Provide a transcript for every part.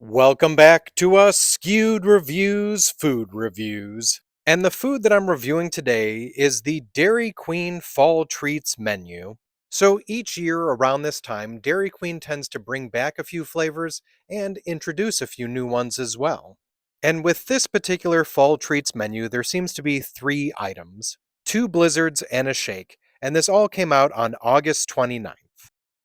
Welcome back to Askewed Reviews Food Reviews. And the food that I'm reviewing today is the Dairy Queen Fall Treats menu. So each year around this time, Dairy Queen tends to bring back a few flavors and introduce a few new ones as well. And with this particular Fall Treats menu, there seems to be three items, two blizzards and a shake, and this all came out on August 29th.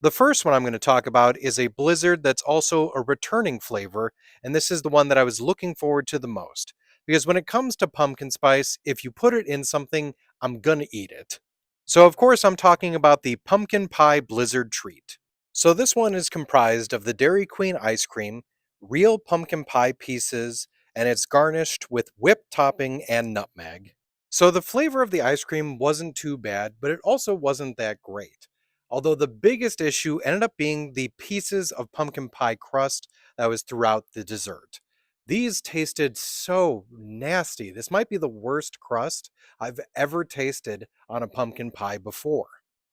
The first one I'm going to talk about is a blizzard that's also a returning flavor, and this is the one that I was looking forward to the most. Because when it comes to pumpkin spice, if you put it in something, I'm gonna eat it. So, of course, I'm talking about the pumpkin pie blizzard treat. So, this one is comprised of the Dairy Queen ice cream, real pumpkin pie pieces, and it's garnished with whipped topping and nutmeg. So, the flavor of the ice cream wasn't too bad, but it also wasn't that great. Although the biggest issue ended up being the pieces of pumpkin pie crust that was throughout the dessert. These tasted so nasty. This might be the worst crust I've ever tasted on a pumpkin pie before.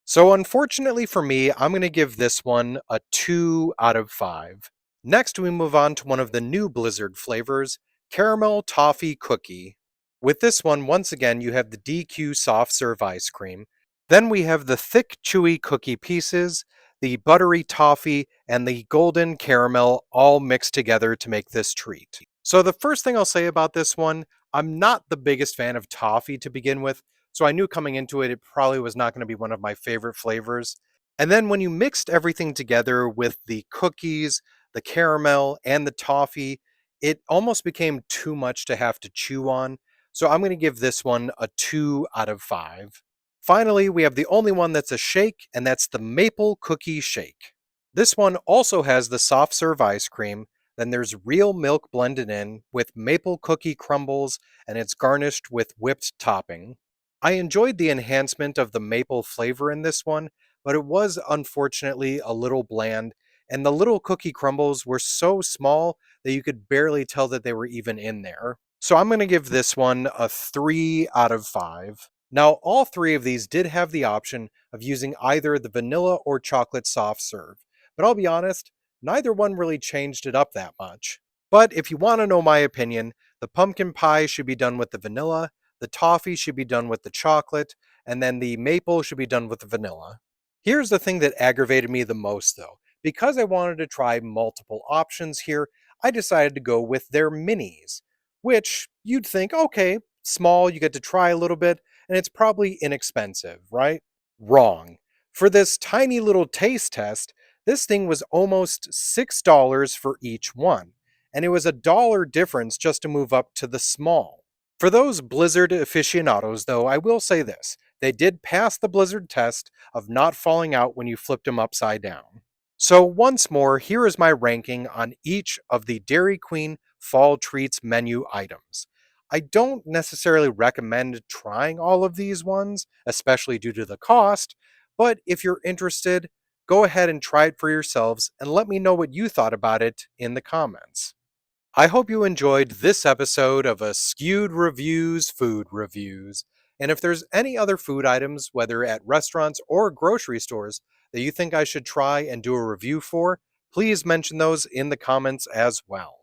So, unfortunately for me, I'm going to give this one a 2 out of 5. Next, we move on to one of the new Blizzard flavors, Caramel Toffee Cookie. With this one, once again, you have the DQ soft serve ice cream. Then we have the thick, chewy cookie pieces, the buttery toffee, and the golden caramel all mixed together to make this treat. So, the first thing I'll say about this one, I'm not the biggest fan of toffee to begin with, so I knew coming into it, it probably was not going to be one of my favorite flavors. And then when you mixed everything together with the cookies, the caramel, and the toffee, it almost became too much to have to chew on. So I'm going to give this one a 2 out of 5. Finally, we have the only one that's a shake, and that's the Maple Cookie Shake. This one also has the soft serve ice cream, then there's real milk blended in with maple cookie crumbles, and it's garnished with whipped topping. I enjoyed the enhancement of the maple flavor in this one, but it was unfortunately a little bland, and the little cookie crumbles were so small that you could barely tell that they were even in there. So I'm going to give this one a 3 out of 5. Now, all three of these did have the option of using either the vanilla or chocolate soft serve, but I'll be honest, neither one really changed it up that much. But if you want to know my opinion, the pumpkin pie should be done with the vanilla, the toffee should be done with the chocolate, and then the maple should be done with the vanilla. Here's the thing that aggravated me the most though. Because I wanted to try multiple options here, I decided to go with their minis, which you'd think, okay, small, you get to try a little bit, and it's probably inexpensive, right? Wrong. For this tiny little taste test, this thing was almost $6 for each one, and it was a dollar difference just to move up to the small. For those Blizzard aficionados, though, I will say this. They did pass the Blizzard test of not falling out when you flipped them upside down. So once more, here is my ranking on each of the Dairy Queen Fall Treats menu items. I don't necessarily recommend trying all of these ones, especially due to the cost, but if you're interested, go ahead and try it for yourselves and let me know what you thought about it in the comments. I hope you enjoyed this episode of Askewed Reviews Food Reviews. And if there's any other food items, whether at restaurants or grocery stores, that you think I should try and do a review for, please mention those in the comments as well.